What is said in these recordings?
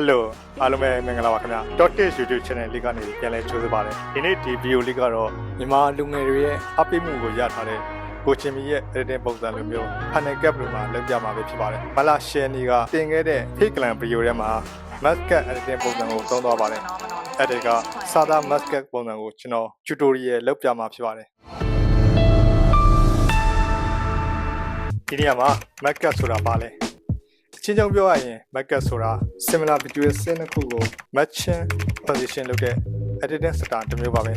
Hello အားလုံးပဲမင်္ဂလာပါခင်ဗျာ Dotted YouTube Channel လေးကနေပြန်လဲကြိုးစားပါတယ်ဒီနေ့ဒီဗီဒီယိုလေးကတော့မြန်မာလူငယ်တွေရဲ့အပိမှုကိုရထားတဲ့ကိုချင်းမီရဲ့ editing ပုံစံလိုမျိုး Panel Gap လိုမှာလုပ်ပြမှာပဲဖြစ်ပါတယ်မလာရှယ်နီကတင်ခဲ့တဲ့ Fake Clan ဗီဒီယိုထဲမှာ Mascot editing ပုံစံကိုသုံးသွားပါတယ်အဲ့ဒီကစာသား Mascot ပုံစံကိုကျွန်တော် tutorial လုပ်ပြမှာဖြစ်ပါတယ်ဒီနေရာမှာ Mascot ဆိုတာပါလဲချင်းချောင်းပြောရရင် Mascot ဆိုတာ similar visual scene တစ်ခုကို matching position လုပ်တဲ့ editing style တစ်မျိုးပါပဲ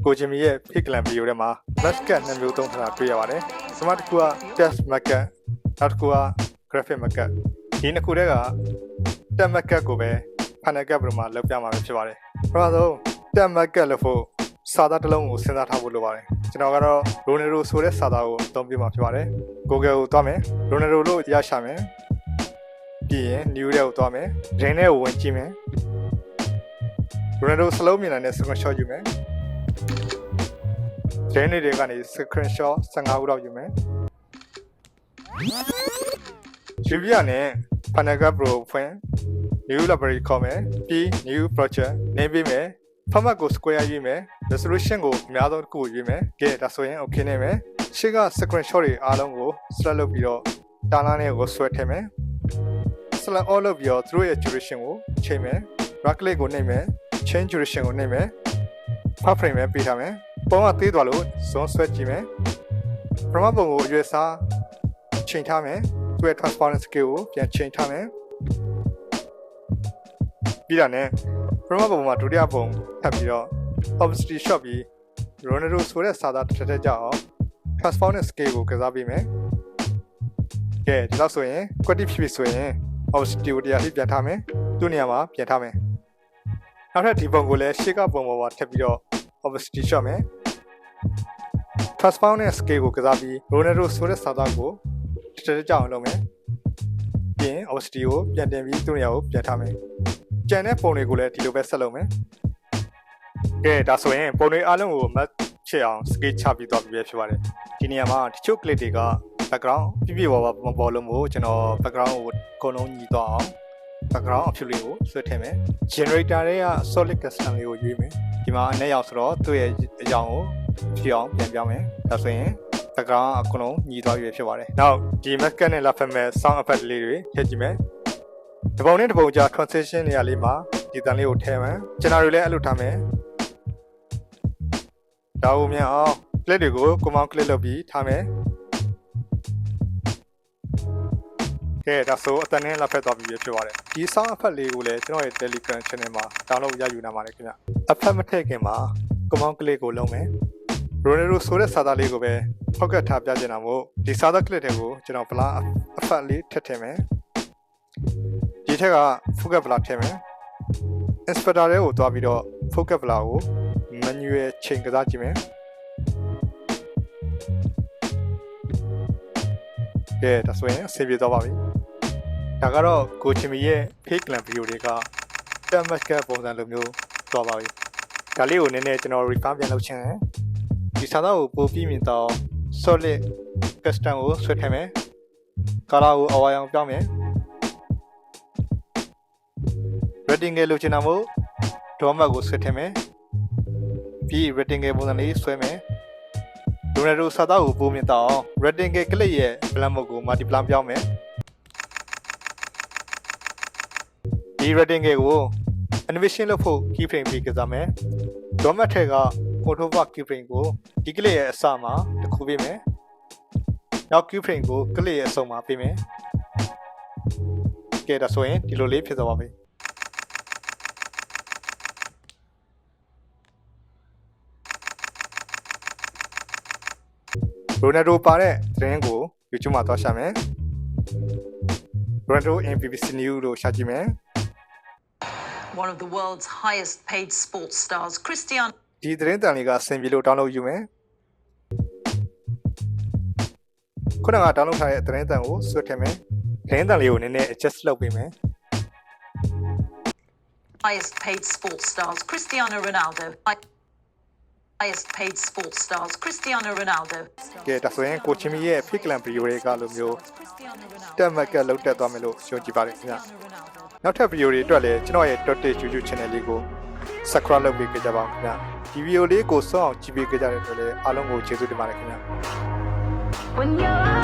ကိုချင်းမီရဲ့ Fake Clan ဗီဒီယိုထဲမှာ Mascot နှစ်မျိုးသုံးထားတာတွေ့ရပါတယ်ပထမတစ်ခုက text Mascot နောက်တစ်ခုက graphic Mascot ဒီနှစ်ခုတည်းက text Mascot ကိုပဲ Panel Gap မှာလုပ်ပြမှာဖြစ်ပါတယ်ပထမဆုံး text Mascot လို့ဖို့စာသားတစ်လုံးကိုစဉ်းစားထားဖို့လိုပါတယ်ကျွန်တော်ကတော့ Ronaldo ဆိုတဲ့စာသားကိုအသုံးပြုမှာဖြစ်ပါတယ် Google ကိုသွားမယ် Ronaldo လို့ရရှာမယ်ပြီးရင် new ထဲကိုသွားမယ်ဒင်းထဲကိုဝင်ကြည့်မယ် Ronaldo စလုံးမြင်တဲ့ screenshot ယူမယ်ဒင်းတွေကနေ screenshot 15ခုလောက်ယူမယ်ယူပြနဲ့ Panel Gap Pro ဖွင့် new library ခေါ်မယ်ပြီး new project နေပေးမယ် format ကို square ရွေးမယ် resolution ကိုအများဆုံးတစ်ခုရွေးမယ်ကဲဒါဆိုရင် okay နေမယ်ရှေ့က screenshot တွေအားလုံးကို select လုပ်ပြီးတော့တာလာနဲ့ကိုဆွဲထည့်မယ် select all လုပ်ပြီးတော့သူတို့ရဲ့ duration ကိုချိန်မယ် right click ကိုနှိပ်မယ် change duration ကိုနှိပ်မယ် half frame ပဲပေးထားမယ်ပုံကသေးသွားလို့ zone ဆွဲကြည့်မယ်ပထမပုံကိုအရွယ်စားချိန်ထားမယ်သူ့ရဲ့ transparent scale ကိုပြန်ချိန်ထားမယ်ပြီးတာနဲ့ပထမပုံမှာဒုတိယပုံထပ်ပြီးတော့ opacity shot ပြီး Ronaldo ဆိုတဲ့စာသားတစ်ထပ်ကြအောင် transparent scale ကိုကစားပေးမယ်ကဲဒီလောက်ဆိုရင် quality ဖြစ်ဆိုရင် opacity ကိုတရားထိပြန်ထားမယ်သူ့နေရာမှာပြန်ထားမယ်နောက်ထပ်ဒီပုံကိုလည်းရှေ့ကပုံပေါ်မှာထပ်ပြီးတော့ opacity shot မယ် transparent scale ကိုကစားပြီး Ronaldo ဆိုတဲ့စာသားကိုတစ်ထပ်ကြအောင်လုပ်မယ်ပြီးရင် opacity ကိုပြန်တင်ပြီးသူ့နေရာကိုပြန်ထားမယ်ကျန်တဲ့ပုံတွေကိုလည်းဒီလိုပဲဆက်လုပ်မယ်ကဲဒါဆိုရင်ပုံတွေအားလုံးကို match ဖြစ်အောင် scale ချပြီးတော့ပြပြဖြစ်ပါတယ်ဒီနေရာမှာတချို့ clip တွေက background ပြပြပါမပေါ်လို့မို့ကျွန်တော် background ကိုအကုန်လုံးညီသွားအောင် background အဖြစ်လေးကိုဆွဲထည့်မယ် generator တွေက solid custom လေးကိုရွေးမယ်ဒီမှာအနက်ရောက်ဆိုတော့သူ့ရဲ့အကြောင်းကိုဖြစ်အောင်ပြန်ပြောင်းမယ်ဒါဆိုရင် background အကုန်လုံးညီသွားပြီဖြစ်ပါတယ်နောက်ဒီ Mascot နဲ့ လာဖက်မဲ့ sound effect လေးတွေထည့်ကြည့်မယ်ဒီပုံနဲ့ဒီပုံကြား transition နေရာလေးမှာဒီတန်လေးကိုထည့်မယ်ကျွန်တော်တို့လည်းအဲ့လိုထားမယ်ဒါကိုမြန်အောင် clip တွေကို command click လုပ်ပြီးထားမယ်ကဲဒါဆိုအတန်းနဲ့လာဖက်သွားပြီးဖြစ်ပါတယ်ဒီ sound effect လေးကိုလည်းကျွန်တော်ရဲ့ Telegram channel မှာ download ရယူနိုင်ပါတယ်ခင်ဗျ effect မထည့်ခင်မှာ command click ကိုလုပ်မယ် Ronaldo ဆိုတဲ့စာသားလေးကိုပဲ focus ထားပြချင်တာမို့ဒီစာသား clip တွေကိုကျွန်တော် blur effect လေးထည့်ထည့်မယ်ဒီထက်က focus blur ထည့်မယ် inspector တွေကိုတွားပြီးတော့ focus blur ကို manual ချိန်ကစားကြည့်မယ်ကဲဒါဆိုရင်အဆင်ပြေသွားပါပြီဒါကတော့ကိုချင်းမီရဲ့ Fake Clan ဗီဒီယိုတွေက text Mascot ပုံစံလိုမျိုးသွားပါပြီဒါလေးကိုနည်းနည်းကျွန်တော် refine ပြန်လုပ်ချင်တယ်ဒီစာသားကိုပို့ပြီးမြင်တော့ solid custom ကိုဆွဲထည့်မယ် color ကိုအဝါရောင်ပြောင်းမယ် rectangle လိုချင်တာမို့ doormat ကိုဆွဲထည့်မယ်ပြီး rectangle ပုံစံလေးဆွဲမယ်Ronaldo စာသားကိုပို့မြင်တော့ rectangle clip ရဲ့ blank mode ကို multiply ပြောင်းမယ်ဒီ rectangle ကို animation လုပ်ဖို့ keyframe ပြီးကစားမယ် doormat ထဲက autowork keyframe ကိုဒီ clip ရဲ့အစမှာတစ်ခုပေးမယ်နောက် keyframe ကို clip ရဲ့အဆုံးမှာပေးမယ်ကဲဒါဆိုရင်ဒီလိုလေးဖြစ်သွားပါပြီRonaldo ပါတဲ့သတင်းကို YouTube မှာသွားရှာမယ် Ronaldo in BBC News လို့ရှာကြည့်မယ် One of the world's highest paid sports stars, Cristiano ဒီသတင်းတန်လေးကအဆင်ပြေလို့ download ယူမယ်ခုနက download ထားတဲ့သတင်းတန်ကိုဆွဲထည့်မယ်သတင်းတန်လေးကိုနည်းနည်း adjust လုပ်ပေးမယ် highest paid sports stars, Cristiano Ronaldo. Highest paid sports stars, Cristiano Ronaldo. ကဲဒါဆိုရင်ကိုချင်းမီရဲ့ Fake Clan ဗီဒီယိုတွေကလိုမျိုးတက်မက်ကလောက်တက်သွားမယ်လို့ယုံကြည်ပါတယ်ခင်ဗျ နောက်ထပ်ဗီဒီယိုတွေအတွက်လည်းကျွန်တော်ရဲ့ Dotted YouTube Channel လေးကို Subscribe လုပ်ပေးကြပါဦးခင်ဗျာဒီဗီဒီယိုလေးကိုစောင့်အောင်ကြည့်ပေးကြတဲ့အတွက်လည်းအားလုံးကိုကျေးဇူးတင်ပါတယ်ခင်ဗျာ When you're